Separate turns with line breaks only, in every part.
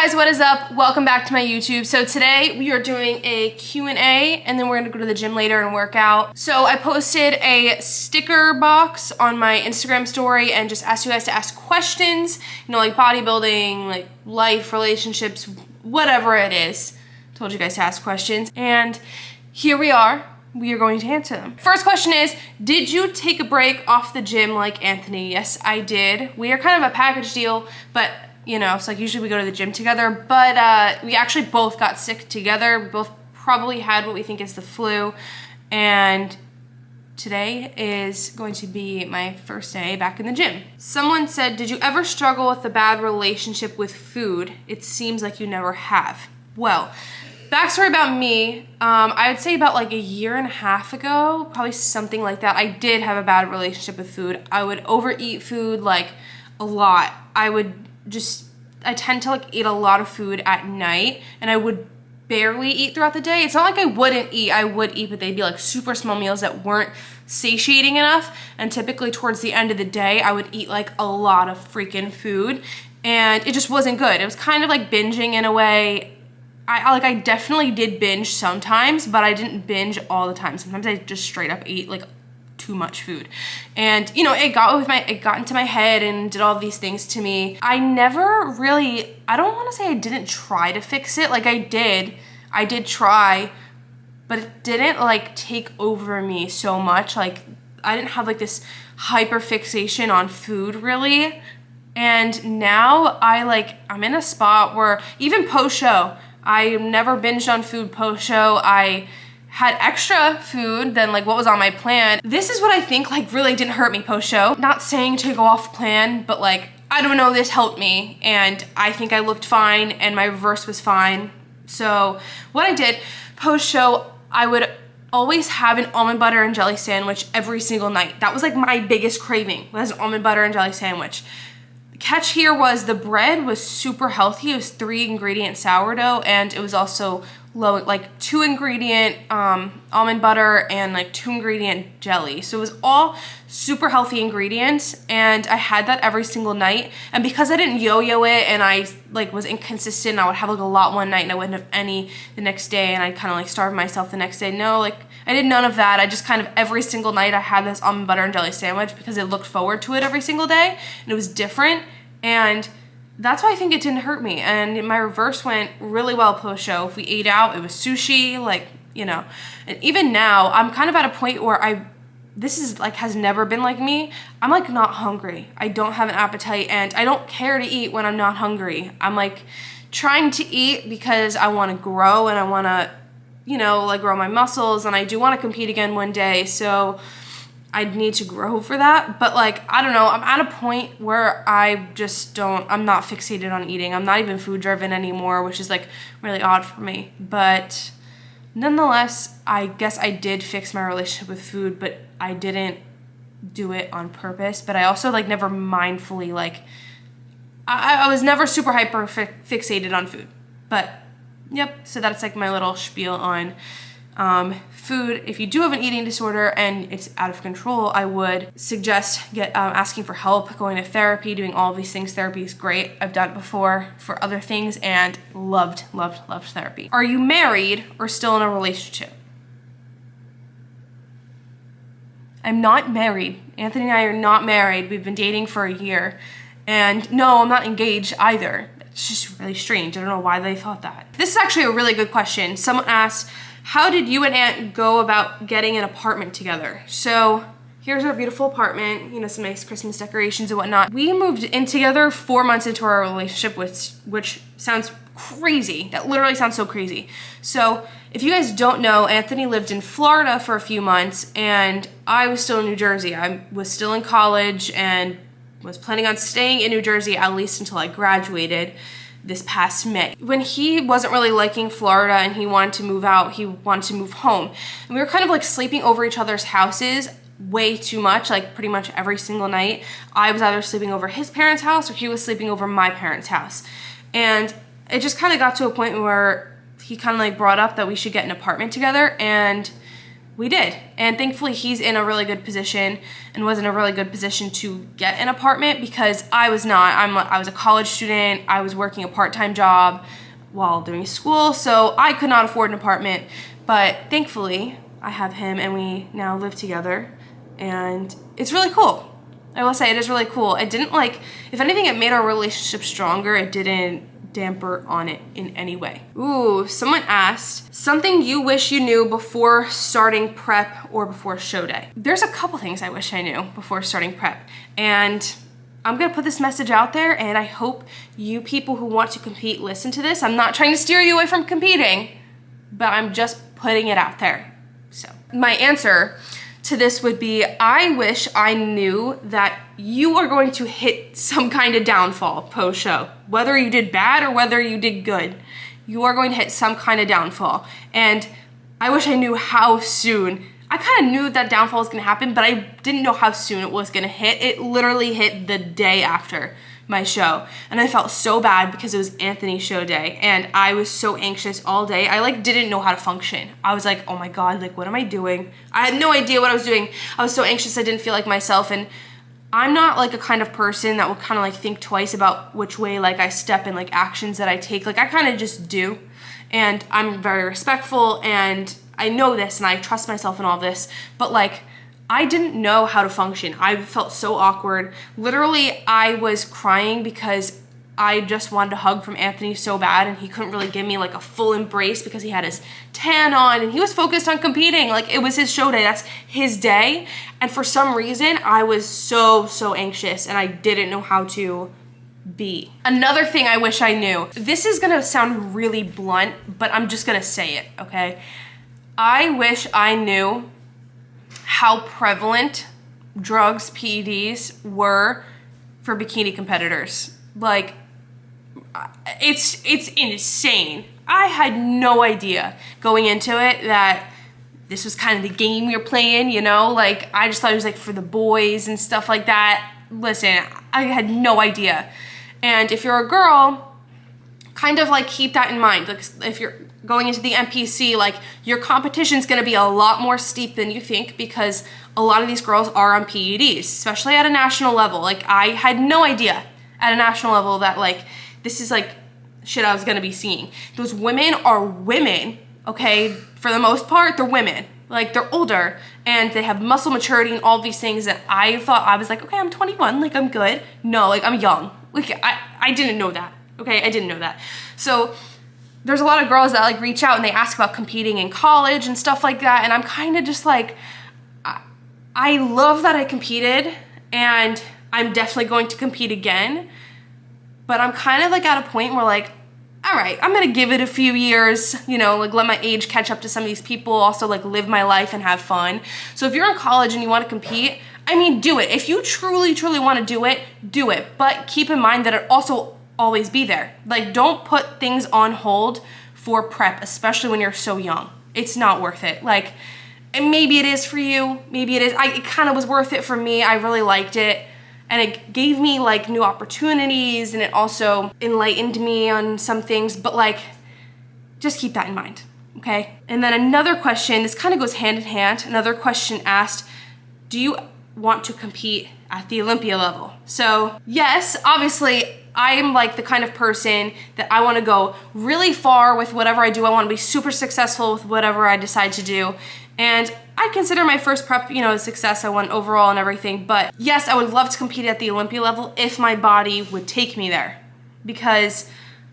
guys, what is up? Welcome back to my YouTube. So today we are doing a Q&A and then we're gonna go to the gym later and work out. So I posted a sticker box on my Instagram story and just asked you guys to ask questions, you know, like bodybuilding, like life, relationships, whatever it is. Told you guys to ask questions and here we are. We are going to answer them. First question is, did you take a break off the gym like Anthony? Yes, I did. We are kind of a package deal, but you know, it's like usually we go to the gym together, but we actually both got sick together. We both probably had what we think is the flu, and today is going to be my first day back in the gym. Someone said, did you ever struggle with a bad relationship with food? It seems like you never have. Well, backstory about me, I would say about like a year and a half ago, probably something like that, I did have a bad relationship with food. I would overeat food like a lot. I tend to like eat a lot of food at night and I would barely eat throughout the day. It's not like I wouldn't eat, I would eat, but they'd be like super small meals that weren't satiating enough. And typically towards the end of the day, I would eat like a lot of freaking food and it just wasn't good. It was kind of like binging in a way. I definitely did binge sometimes, but I didn't binge all the time. Sometimes I just straight up ate like too much food. And you know, it got into my head and did all these things to me. I don't want to say I didn't try to fix it. Like I did try, but it didn't like take over me so much. Like I didn't have like this hyper fixation on food really. And now I'm in a spot where even post-show, I never binged on food post-show. I had extra food than like what was on my plan. This is what I think like really didn't hurt me post-show. Not saying to go off plan, but like, I don't know, this helped me and I think I looked fine and my reverse was fine. So what I did post-show, I would always have an almond butter and jelly sandwich every single night. That was like my biggest craving, was an almond butter and jelly sandwich. The catch here was the bread was super healthy. It was 3-ingredient sourdough and it was also low, like 2-ingredient almond butter and like 2-ingredient jelly. So it was all super healthy ingredients and I had that every single night. And because I didn't yo-yo it and I like was inconsistent, I would have like a lot one night and I wouldn't have any the next day and I kind of like starved myself the next day. No, like I did none of that. I just kind of every single night I had this almond butter and jelly sandwich because I looked forward to it every single day and it was different. And that's why I think it didn't hurt me. And my reverse went really well post-show. If we ate out, it was sushi, like, you know. And even now, I'm kind of at a point where this is like, has never been like me. I'm like not hungry. I don't have an appetite and I don't care to eat when I'm not hungry. I'm like trying to eat because I want to grow and I want to, you know, like grow my muscles and I do want to compete again one day. So I need to grow for that, but like, I don't know, I'm at a point where I'm not fixated on eating. I'm not even food driven anymore, which is like really odd for me. But nonetheless, I guess I did fix my relationship with food, but I didn't do it on purpose. But I also like never mindfully, like, I was never super hyper fixated on food. But yep, so that's like my little spiel on food. If you do have an eating disorder and it's out of control, I would suggest asking for help, going to therapy, doing all of these things. Therapy is great. I've done it before for other things and loved therapy. Are you married or still in a relationship? I'm not married. Anthony and I are not married. We've been dating for a year. And no, I'm not engaged either. It's just really strange. I don't know why they thought that. This is actually a really good question. Someone asked, how did you and Aunt go about getting an apartment together? So here's our beautiful apartment, you know, some nice Christmas decorations and whatnot. We moved in together 4 months into our relationship, which sounds crazy. That literally sounds so crazy. So if you guys don't know, Anthony lived in Florida for a few months and I was still in New Jersey. I was still in college and was planning on staying in New Jersey at least until I graduated this past May. When he wasn't really liking Florida and he wanted to move out, he wanted to move home. And we were kind of like sleeping over each other's houses way too much, like pretty much every single night. I was either sleeping over his parents' house or he was sleeping over my parents' house. And it just kind of got to a point where he kind of like brought up that we should get an apartment together and we did. And thankfully he's in a really good position and was in a really good position to get an apartment, because I was not. I was a college student. I was working a part-time job while doing school, so I could not afford an apartment. But thankfully I have him and we now live together, and it's really cool. I will say it is really cool. It didn't, like, if anything, it made our relationship stronger. It didn't damper on it in any way. Ooh, someone asked, something you wish you knew before starting prep or before show day. There's a couple things I wish I knew before starting prep, and I'm gonna put this message out there, and I hope you people who want to compete listen to this. I'm not trying to steer you away from competing, but I'm just putting it out there. So my answer to this would be, I wish I knew that you are going to hit some kind of downfall post-show. Whether you did bad or whether you did good, you are going to hit some kind of downfall. And I wish I knew how soon. I kind of knew that downfall was gonna happen, but I didn't know how soon it was gonna hit. It literally hit the day after my show, and I felt so bad because it was Anthony's show day, and I was so anxious all day. I like didn't know how to function. I was like, oh my God, like what am I doing? I had no idea what I was doing. I was so anxious, I didn't feel like myself, and I'm not like a kind of person that will kind of like think twice about which way like I step and like actions that I take. Like I kind of just do, and I'm very respectful, and I know this, and I trust myself in all this, but like I didn't know how to function. I felt so awkward. Literally, I was crying because I just wanted a hug from Anthony so bad, and he couldn't really give me like a full embrace because he had his tan on and he was focused on competing. Like it was his show day, that's his day. And for some reason, I was so anxious and I didn't know how to be. Another thing I wish I knew, this is gonna sound really blunt, but I'm just gonna say it, okay? I wish I knew how prevalent drugs, PEDs, were for bikini competitors. Like, it's insane. I had no idea going into it that this was kind of the game we were playing, you know? Like, I just thought it was like for the boys and stuff like that. Listen, I had no idea. And if you're a girl, kind of like keep that in mind. Like if you're going into the NPC, like your competition's gonna be a lot more steep than you think, because a lot of these girls are on PEDs, especially at a national level. Like I had no idea at a national level that like, this is like shit I was gonna be seeing. Those women are women, okay? For the most part, they're women. Like they're older and they have muscle maturity and all these things that I thought, I was like, okay, I'm 21, like I'm good. No, like I'm young. Like I didn't know that, okay? I didn't know that. So there's a lot of girls that like reach out and they ask about competing in college and stuff like that, and I'm kind of just like, I love that I competed and I'm definitely going to compete again, but I'm kind of like at a point where like, all right, I'm gonna give it a few years, you know, like let my age catch up to some of these people, also like live my life and have fun. So if you're in college and you want to compete, I mean, do it. If you truly want to do it, but keep in mind that it also always be there. Like don't put things on hold for prep, especially when you're so young. It's not worth it. Like, and maybe it is for you, maybe it is. It kind of was worth it for me. I really liked it, and it gave me like new opportunities, and it also enlightened me on some things, but like, just keep that in mind, okay? And then another question, this kind of goes hand in hand. Another question asked, do you want to compete at the Olympia level? So yes, obviously, I'm like the kind of person that I want to go really far with whatever I do. I want to be super successful with whatever I decide to do. And I consider my first prep, you know, a success. I won overall and everything. But yes, I would love to compete at the Olympia level if my body would take me there. Because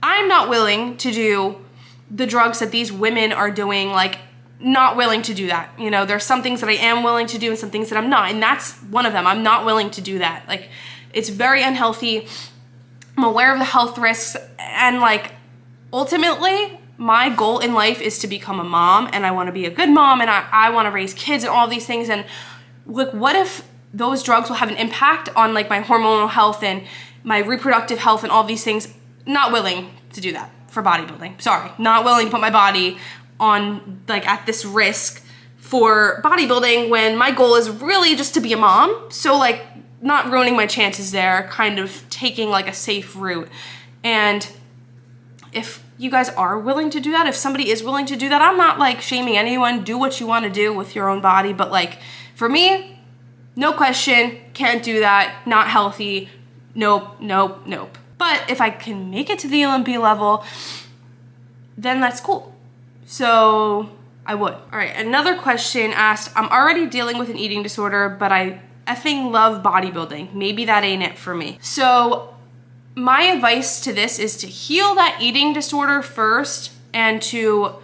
I'm not willing to do the drugs that these women are doing, like not willing to do that. You know, there's some things that I am willing to do and some things that I'm not. And that's one of them. I'm not willing to do that. Like, it's very unhealthy. I'm aware of the health risks, and like ultimately my goal in life is to become a mom, and I want to be a good mom, and I want to raise kids and all these things. And like, what if those drugs will have an impact on like my hormonal health and my reproductive health and all these things? Not willing to do that for bodybuilding. Sorry, not willing to put my body on like at this risk for bodybuilding when my goal is really just to be a mom. So like, not ruining my chances there, kind of taking like a safe route. And if you guys are willing to do that, if somebody is willing to do that, I'm not like shaming anyone. Do what you want to do with your own body. But like for me, no question, can't do that, not healthy, nope, nope, nope. But if I can make it to the Olympia level, then that's cool. So I would. All right, another question asked, I'm already dealing with an eating disorder, but I effing love bodybuilding. Maybe that ain't it for me. So my advice to this is to heal that eating disorder first and to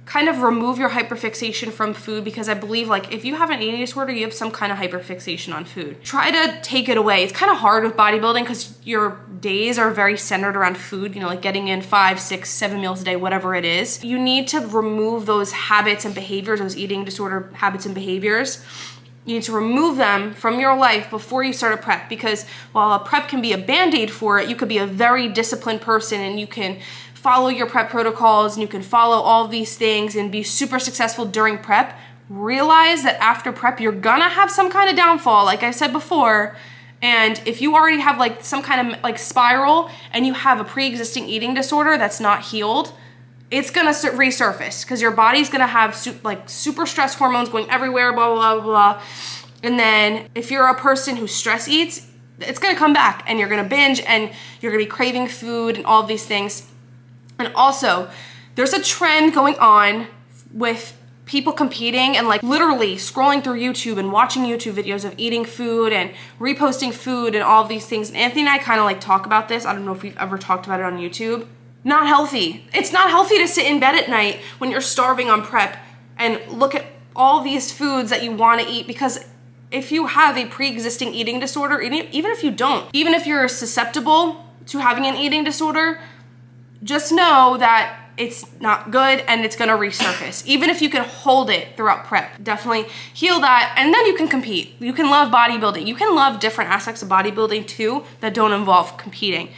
kind of remove your hyperfixation from food, because I believe like if you have an eating disorder, you have some kind of hyperfixation on food. Try to take it away. It's kind of hard with bodybuilding because your days are very centered around food, you know, like getting in 5, 6, 7 meals a day, whatever it is. You need to remove those habits and behaviors, those eating disorder habits and behaviors. You need to remove them from your life before you start a prep, because while a prep can be a band-aid for it, you could be a very disciplined person and you can follow your prep protocols and you can follow all these things and be super successful during prep. Realize that after prep, you're gonna have some kind of downfall, like I said before. And if you already have like some kind of like spiral and you have a pre-existing eating disorder that's not healed, it's gonna resurface because your body's gonna have super stress hormones going everywhere, blah, blah, blah, blah. And then if you're a person who stress eats, it's gonna come back and you're gonna binge and you're gonna be craving food and all of these things. And also, there's a trend going on with people competing and like literally scrolling through YouTube and watching YouTube videos of eating food and reposting food and all of these things. And Anthony and I kind of like talk about this. I don't know if we've ever talked about it on YouTube. Not healthy. It's not healthy to sit in bed at night when you're starving on prep and look at all these foods that you want to eat, because if you have a pre-existing eating disorder, even if you don't, even if you're susceptible to having an eating disorder, just know that it's not good and it's gonna resurface. Even if you can hold it throughout prep, definitely heal that and then you can compete. You can love bodybuilding. You can love different aspects of bodybuilding too that don't involve competing.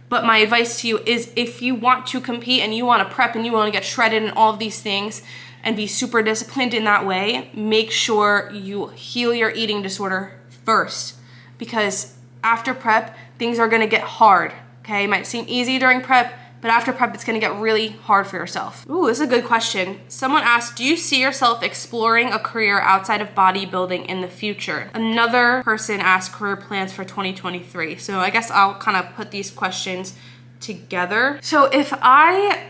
But my advice to you is if you want to compete and you wanna prep and you wanna get shredded and all of these things and be super disciplined in that way, make sure you heal your eating disorder first, because after prep, things are gonna get hard, okay? It might seem easy during prep, but after prep, it's gonna get really hard for yourself. Ooh, this is a good question. Someone asked, do you see yourself exploring a career outside of bodybuilding in the future? Another person asked career plans for 2023. So I guess I'll kind of put these questions together. So if I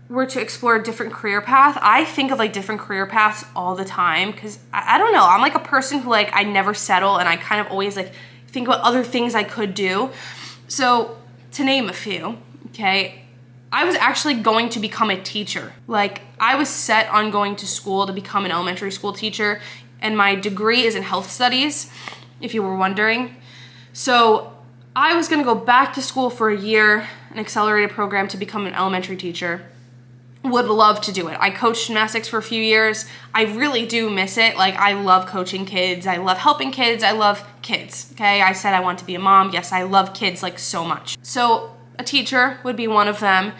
were to explore a different career path, I think of like different career paths all the time, because I don't know, I'm like a person who like, I never settle and I kind of always like think about other things I could do. So to name a few, okay, I was actually going to become a teacher. Like I was set on going to school to become an elementary school teacher, and my degree is in health studies, if you were wondering. So I was gonna go back to school for a year, an accelerated program to become an elementary teacher. Would love to do it. I coached gymnastics for a few years. I really do miss it. Like I love coaching kids. I love helping kids. I love kids, okay? I said I want to be a mom. Yes, I love kids like so much. So a teacher would be one of them.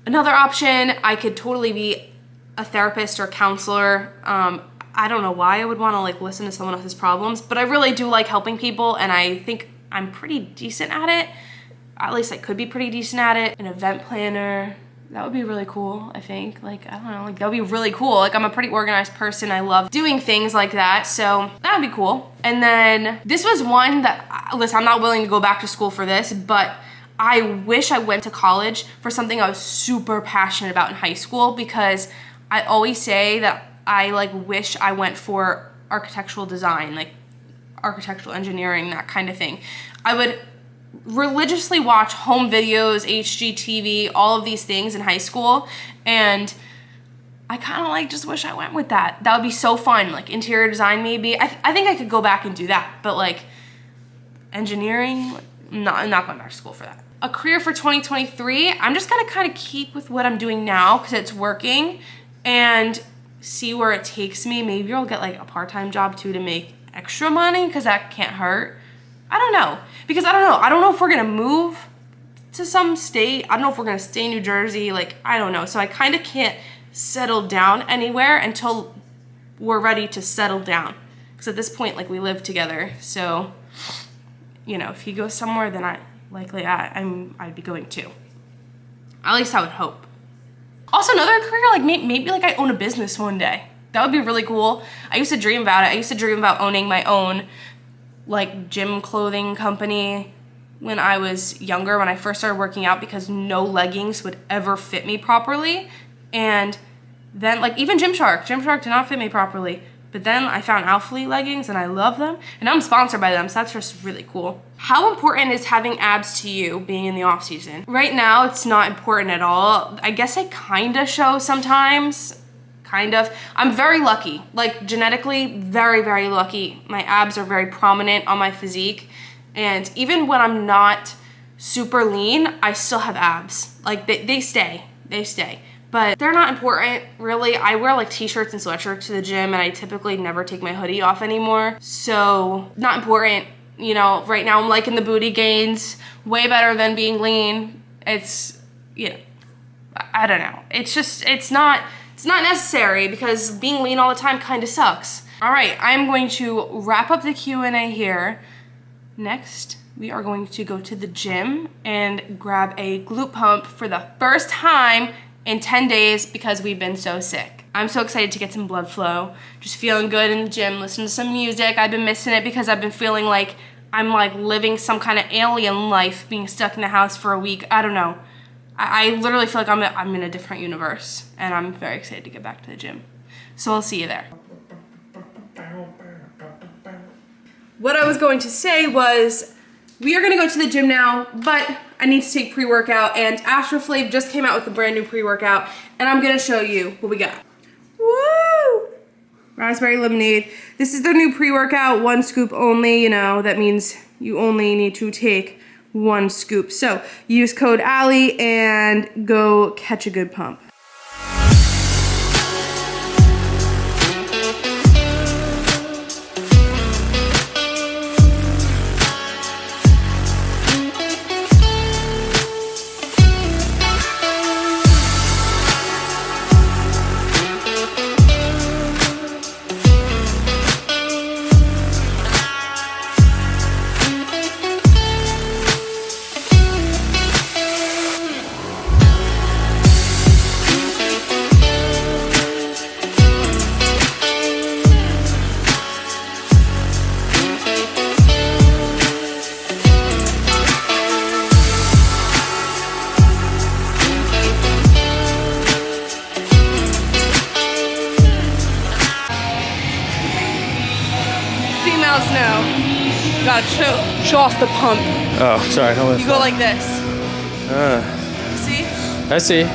Another option, I could totally be a therapist or counselor. I don't know why I would want to like listen to someone else's problems, but I really do like helping people and I think I'm pretty decent at it. At least I could be pretty decent at it. An event planner, that would be really cool, I think. Like, I don't know, like that would be really cool. Like I'm a pretty organized person. I love doing things like that. So that would be cool. And then this was one that, listen, I'm not willing to go back to school for this, but I wish I went to college for something I was super passionate about in high school, because I always say that I like wish I went for architectural design, like architectural engineering, that kind of thing. I would religiously watch home videos, HGTV, all of these things in high school, and I kind of like just wish I went with that. That would be so fun, like interior design maybe. I think I could go back and do that, but like engineering, I'm not going back to school for that. A career for 2023, I'm just gonna kind of keep with what I'm doing now because it's working and see where it takes me. Maybe I'll get like a part-time job too to make extra money, because that can't hurt. I don't know, because I don't know if we're gonna move to some state. I don't know if we're gonna stay in New Jersey, like, I don't know. So I kind of can't settle down anywhere until we're ready to settle down. Because at this point, like, we live together. So, you know, if he goes somewhere, then I'd be going too. At least I would hope. Also, another career, like maybe like I own a business one day. That would be really cool. I used to dream about it. I used to dream about owning my own like gym clothing company when I was younger, when I first started working out, because no leggings would ever fit me properly. And then like even Gymshark did not fit me properly. But then I found Alphalete leggings and I love them. And I'm sponsored by them, so that's just really cool. How important is having abs to you being in the off season? Right now, it's not important at all. I guess I kinda show sometimes. Kind of. I'm very lucky, like genetically very, very lucky. My abs are very prominent on my physique. And even when I'm not super lean, I still have abs. Like they stay. But they're not important, really. I wear like t-shirts and sweatshirts to the gym, and I typically never take my hoodie off anymore. So not important. You know, right now I'm liking the booty gains way better than being lean. It's, you know, I don't know. It's just, it's not necessary because being lean all the time kind of sucks. All right, I'm going to wrap up the Q&A here. Next, we are going to go to the gym and grab a glute pump for the first time in 10 days because we've been so sick. I'm so excited to get some blood flow. Just feeling good in the gym, listening to some music. I've been missing it because I've been feeling like I'm like living some kind of alien life being stuck in the house for a week. I don't know. I literally feel like I'm in a different universe, and I'm very excited to get back to the gym. So I'll see you there. What I was going to say was, we are gonna go to the gym now, but I need to take pre-workout, and ASTROFLAV just came out with a brand new pre-workout, and I'm gonna show you what we got. Woo! Raspberry lemonade. This is the new pre-workout, 1 scoop only, you know, that means you only need to take 1 scoop. So use code Allie and go catch a good pump. No. You gotta show off the pump.
Oh, sorry.
You go like this. See?
I see.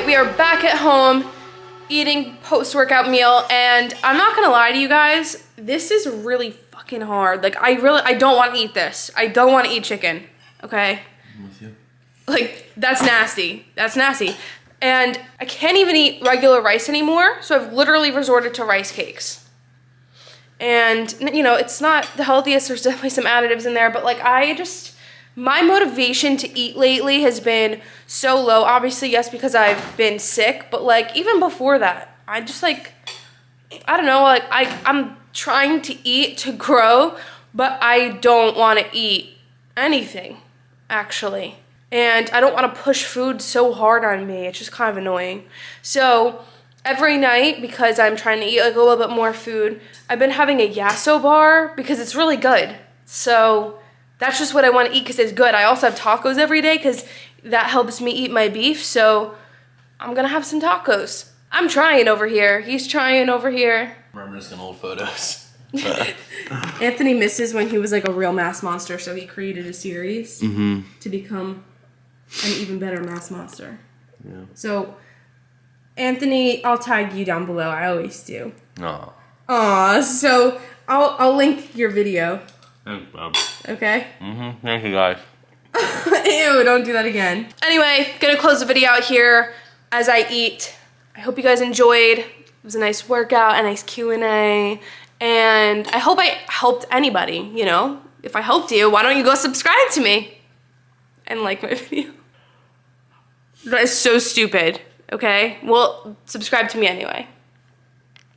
We are back at home eating post-workout meal, and I'm not gonna lie to you guys, this is really fucking hard. Like I don't want to eat this. I don't want to eat chicken, okay?
I'm with you.
Like that's nasty. That's nasty. And I can't even eat regular rice anymore, so I've literally resorted to rice cakes. And you know, it's not the healthiest, there's definitely some additives in there, but like I My motivation to eat lately has been so low. Obviously, yes, because I've been sick, but like even before that, I just like, I don't know, like I'm trying to eat to grow, but I don't want to eat anything, actually. And I don't want to push food so hard on me. It's just kind of annoying. So every night, because I'm trying to eat like a little bit more food, I've been having a Yasso bar because it's really good. So that's just what I want to eat because it's good. I also have tacos every day because that helps me eat my beef. So I'm going to have some tacos. I'm trying over here. He's trying over here.
I'm just gonna hold photos.
Anthony misses when he was like a real mass monster, so he created a series to become an even better mass monster.
Yeah.
So, Anthony, I'll tag you down below. I always do.
Aw.
Aw, so I'll link your video.
Thanks, Bob.
Okay?
Thank you, guys.
Ew, don't do that again. Anyway, gonna close the video out here as I eat. I hope you guys enjoyed. It was a nice workout, a nice Q&A, and I hope I helped anybody, you know? If I helped you, why don't you go subscribe to me and like my video? That is so stupid, okay? Well, subscribe to me anyway.